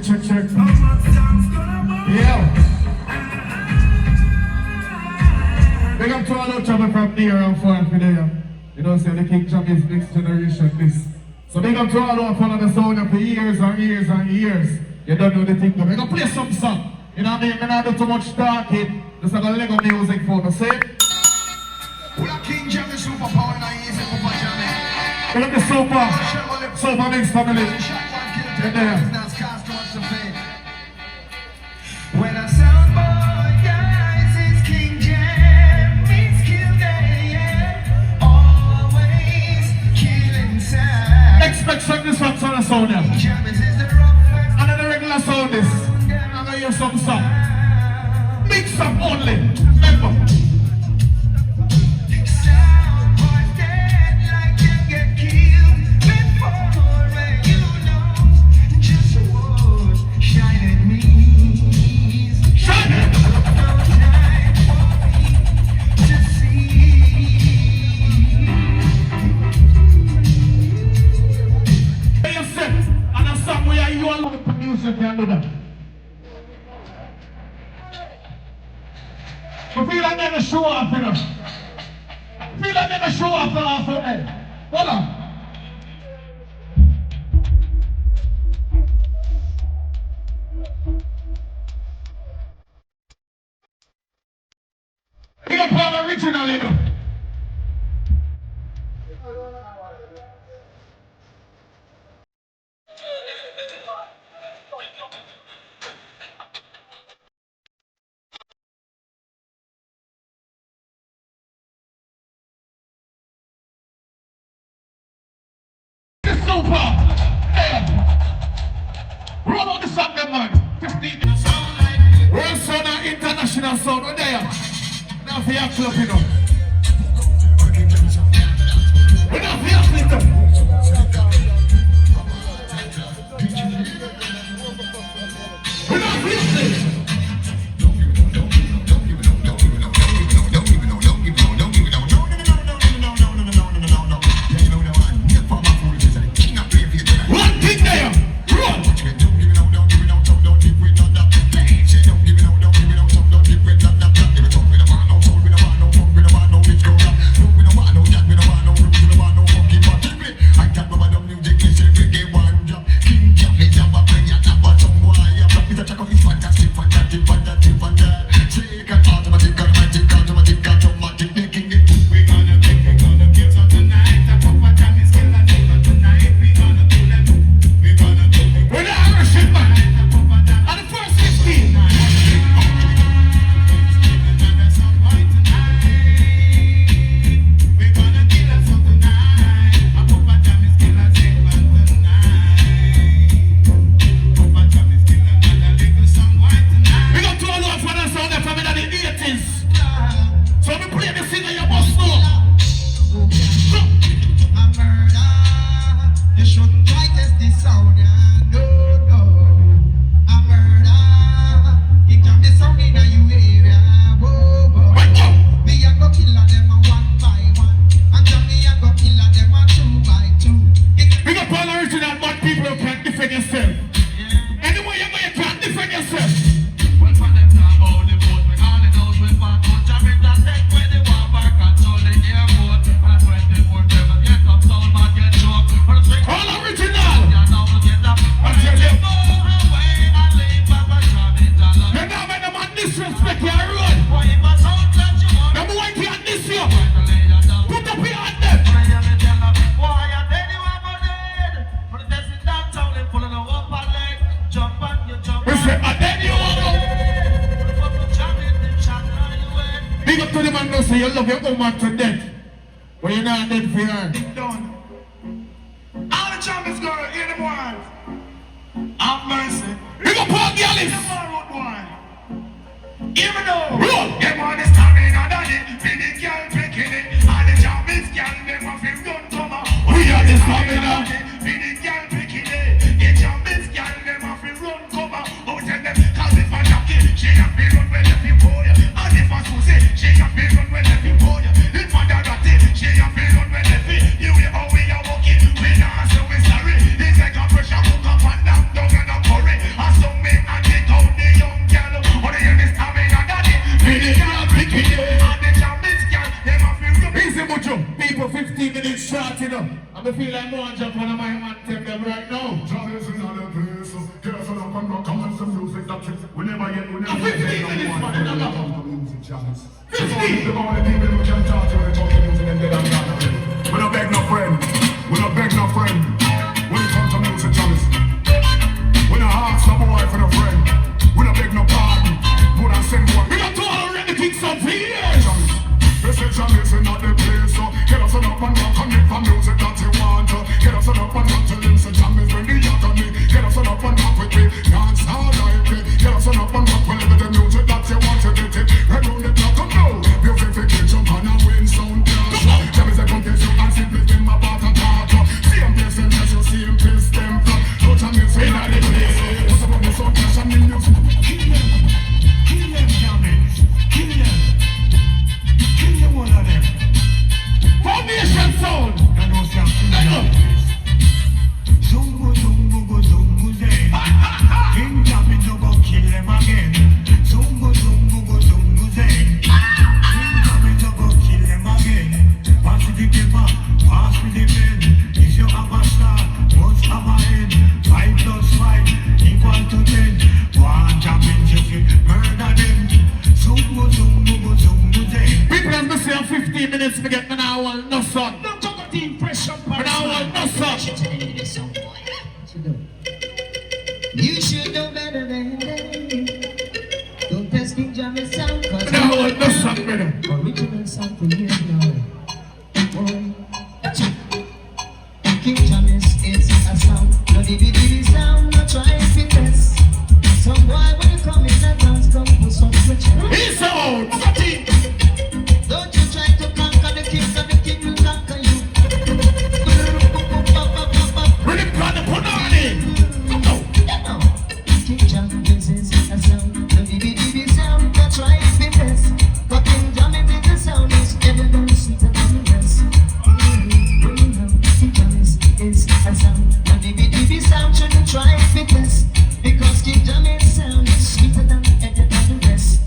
check. Yeah. Big up to all our travel from near and far for there. You know, say the King Jammy's next generation this. So big up to all our follow the sound for years and years and years. You don't know the thing, but we're gonna play some song. You know what I mean? We're not do too much talking. Just like a Lego music for the same. We are King Jammy superpower and easy for Jammy. Big up the super mix family. You're there. When I sound boy guys, it's King Jammy's kill day, always killing sound. Expect this one on the sound here. Jammy's is the roughest. And then the regular sound is. I'm gonna hear some song. Mix up only. Remember. Sound boys dead like you get killed before you know just what shining means. Shine it. No time for me to see. You said, and a song where you alone producer can do that. I feel like they're gonna show off, you know. I feel like they're gonna show off the half of it. Hold on. He got part original, you know. Super! Hey! Roll out the song, them man. 15 minutes. World sound and international sound. We're there. Now for your club, you know. We're not for your club. We're not for your club. You love your woman to death, but you're not dead for her. Done. All the champions go in the one. Have mercy. You go Paul Gallis. Even though them on the stamina on it, the girl picking it, all the champions girl them off him gun come out. We are the stamina. The girl picking it, the champions girl them off him run come out. Oh tell them, cause if I knock it, she have me run when if you boy. And if I Susie, she have me run when if you boy. If I Dorothy, she have me run when if you how we are walking. We not so we sorry. It's like a pressure cook up and down, down and up hurry. I feel like more and jump on my man take them right now. Jammy's in all the place. Get us up and rock on some music that you we never yet, we never 15 minutes, man, music jams. 15. The only people who can talk to it, talking music and get them done. We don't beg no friend. We don't beg no friend. When it comes to music jams. We don't ask no boy for no friend. We don't beg no pardon. We don't send one. We got to already think some for years. This is Jammy's in all the place. So get us up and rock on it for music that you want. Get us up and rock to them. So Jammy's when the yacht on me. Get us up and rock with me. Dance all like me. Get us up and rock whenever the music that you want to get it. Red on the clock, come now. Music for kids jump on and win sound clash. Jammy's a come get you and simply in my back and talk. See him place them just you see him place them from. So Jammy's in all the place. What's up on the sound clash and the music? Kill them Jammy's. Kill them. Kill them one of them. Foundation sound. I know something. Zungu, zungu, go, zungu, zeng. King Jammy no go kill them again. Zungu, zungu, go, zungu, zeng. King Jammy no go kill them again. Pass the paper, pass me the pen. If you have a star, must have a end. 5 plus 5 equal to 10. One Jammy just murder them. Zungu, zungu, go, zungu, zeng. People have to say 15 minutes to get me now, well, no son. Don't talk about the impression part. Now, well, no son. You should know better than them. Don't test King Jammy's sound, cause Now, well, no son, brother. original sound for years now. Boy, King Jammy's is a sound. No DVD sound, no try if it is. Some boy when you come in advance, come put some switch. He's out. Don't you try to conquer the king, cause the king will conquer you. Ready, brother, put on it. King Jammy's is a sound. The DVD sound, no try if it is. But King Jammy's is a sound, is evident sweeter than the rest. King Jammy's is a sound. The DVD sound shouldn't try if it is. Because King Jammy's sound is sweeter than the rest.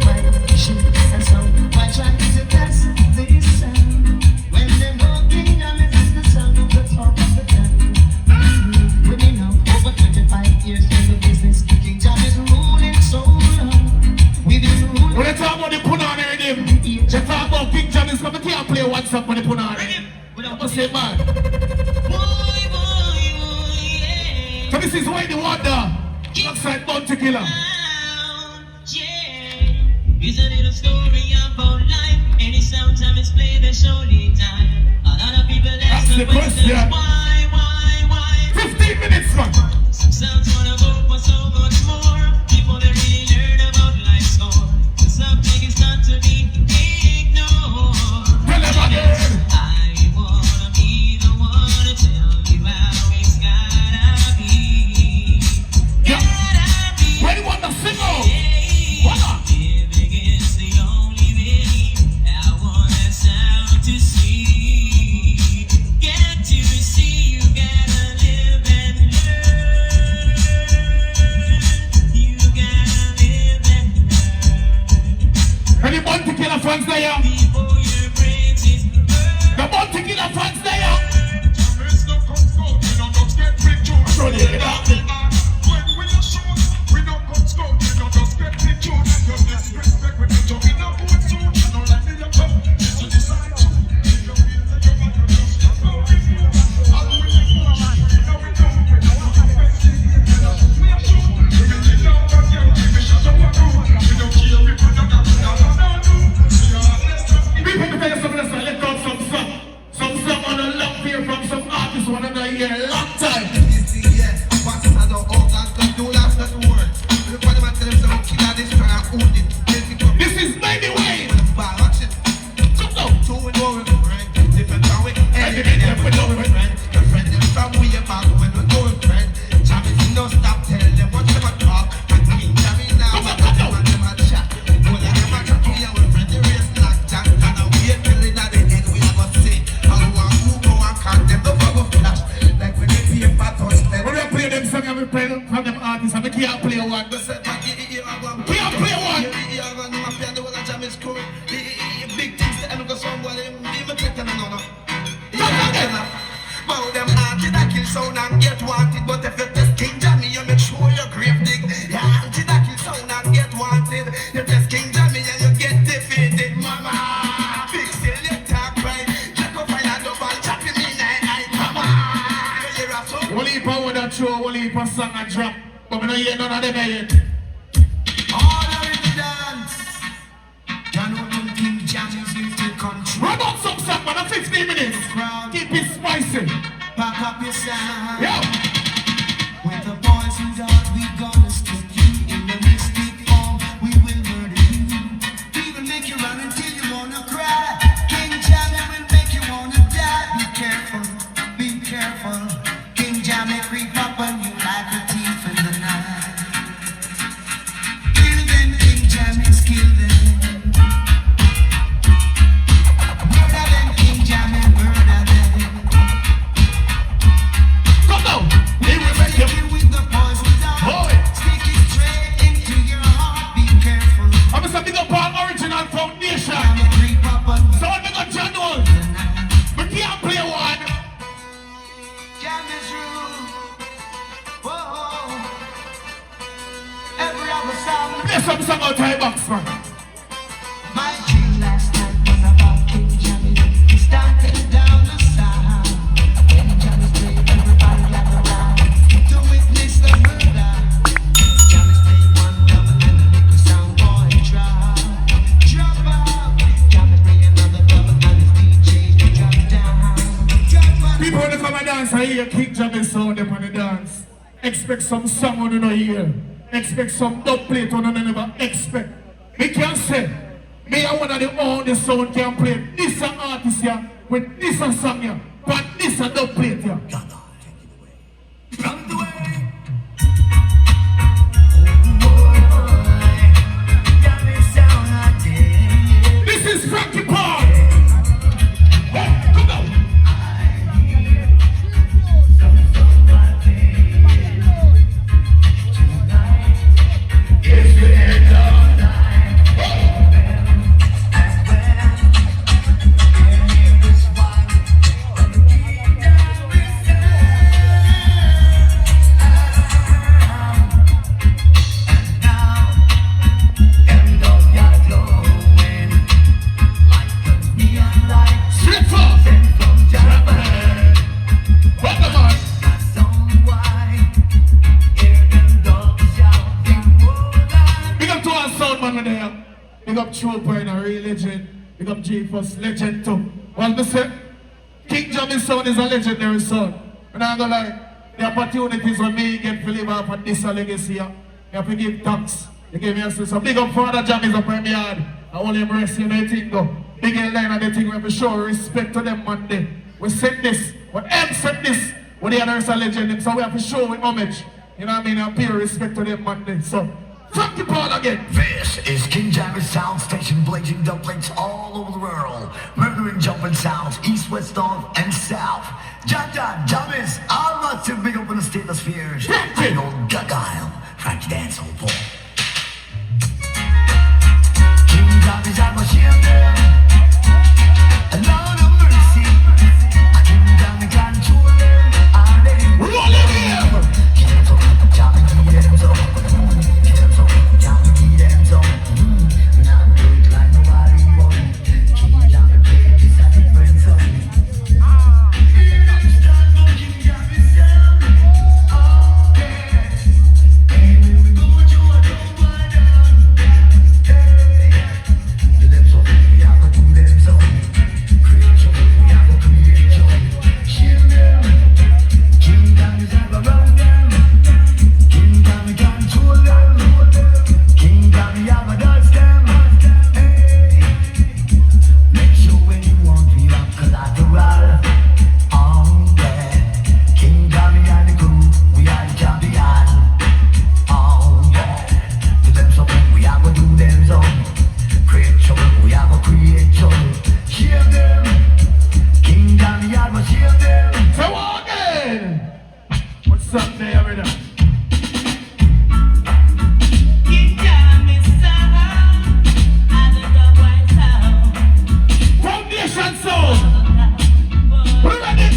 Why should a sound? Why try to test this sound? When they know King Jammy's is the sound of the top of the town. Women now, over 25 years in the business. King Jammy's ruling so long. We've been ruling. When they talk about the put on it, they talk about King Jammies, but they can't play one song when they put on it. I'm gonna say, man. So this is why the wonder looks like Bounty Killer. It's a little story about life. Any sometime it's played a surely time. A lot of people ask That's the question. why? 15 minutes, man. Some sounds wanna go for so much more. People they really learn about life's score. Something is not to be ignored. Tell them again. I wanna be the one to tell you how it's gotta be. Yeah. Gotta be. Where do you want to sing out? What up? Living is the only way. I want that sound to see. Get to see, you gotta live and learn. You gotta live and learn. Any Bounty Killer fans there? Before your brains is burned. The Bounty Killer fans there? Jammy's no come scout, we don't just get pictures. Show you that. When we are shown, we don't come scout, we don't just get pictures. You disrespect when you talk in a boat suit. You don't like me, you come. This is the side too. If you feel that you're back, you just can't go with you. I'll do it for you. We know we don't, we know what I'm facing. We are shown, we will get down again. We shut up our room. We don't care, we put down our room. We are less than People can tell you something else, let out some song. Some song on a long fear from some artists one another year, long time. This is Baby Wayne. Come down. When we play them song and we play them from them artists and we can't play one. Can't play one. Big things to end up somewhere, even take them on. whole heap of song and drop, but we don't hear none of them yet. All are in the dance. You know them King Jammy's here to control. Run out some song, man, 15 minutes. Crowd. Keep it spicy. Pack up your sound. Yo. With the boys who dance, we gonna stick you in the mystic form. We will murder you. We will make you run until you wanna cry. King Jammy will make you wanna die. Be careful, be careful. King Jammy creep up on you like a thief in the night. Kill them, King Jammy's kill them. Murder them, King Jammy, murder them. Come down. He will make you. Stick it with the poison dart. Boy. Stick it straight into your heart. Be careful. I'm going to big up our original foundation. Jammy creep up on you. So when we got channel, we can't play one. Jammy's rule. Whoa. Every other song. Play some song out of box, man. My dream last night was about King Jammy. He stamping down the sound. When Jammy's play, everybody gather round to witness the murder. Jammy's play one drum and the lyrical sound boy drop. Drop out. Jammy play another drum and his DJ they drop down. Drop out. People when they come and dance, I hear King Jammy sound up on the dance. Expect some song on you no hear. Expect some dub plate on you never expect. Me can say, me are one of the only sound can play this a artist here with this a song here, but this a dub plate here. From the way. This is Frankie Paul. Hey, come on. Straight for. Welcome on. Big up to our sound man there. Big up Trooper and a real legend. Big up G-Force legend too. Well, me say, King Jammy sound is a legendary sound. And I'm gonna lie, the opportunities when me get to live off of this legacy here, you have to give thanks. You give me a sense. So big up for other Jammies up in my yard. I want to embrace you, the thing though. Big line of the thing, we have to show respect to them Monday. We set this, we set this, when the others are legend, so we have to show with homage. You know what I mean? And pay respect to them Monday. So, Frankie Paul again. This is King Jammy's sound station, blazing dubplates all over the world. Murdering jumping sounds, east, west, north, and south. Jammy's, I'm not too big up in the stratospheres. I know Gagile, Frankie Dancehall Paul. King Jammy's, I'm a shield. A lot of mercy. King Jammy control them. Roll it here. Jammy, keep them so. Jammy, keep them so. Now do it like nobody want. King Jammy play this a different song. Here they stand for King Jammy's sound. Oh yeah. Hey, we go to a drum one down. Hey, do them so, we have to do them so. Create joy, we have to create joy. Shield them. King Jammy's have a run them. King Jammy control them. King Jammy have a dust them. Hey, make sure when you want we have collateral. Oh yeah, King Jammy and the crew, we are the champion. Oh yeah, do them something, we have to do them some. Create trouble, we have to create trouble. Shield them. King Jammy have a shield them. So again. What's up there, brother? King Jammy's sound, and the dub white sound. Foundation sound. We ready?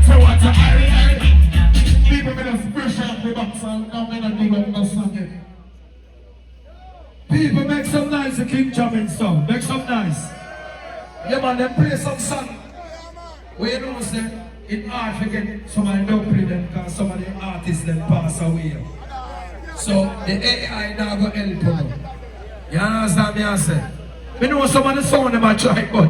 So what's up, Harry? People with a special the box sound. Now we're gonna dig up the song again. People make some nice King Jammy song. Make some nice. Yeah, man, them play some song. Where you know, say, it's hard to get somebody don't play them because some of the artists them pass away. So the AI now go help you. You understand me? I say, we know some of the sound them a try, but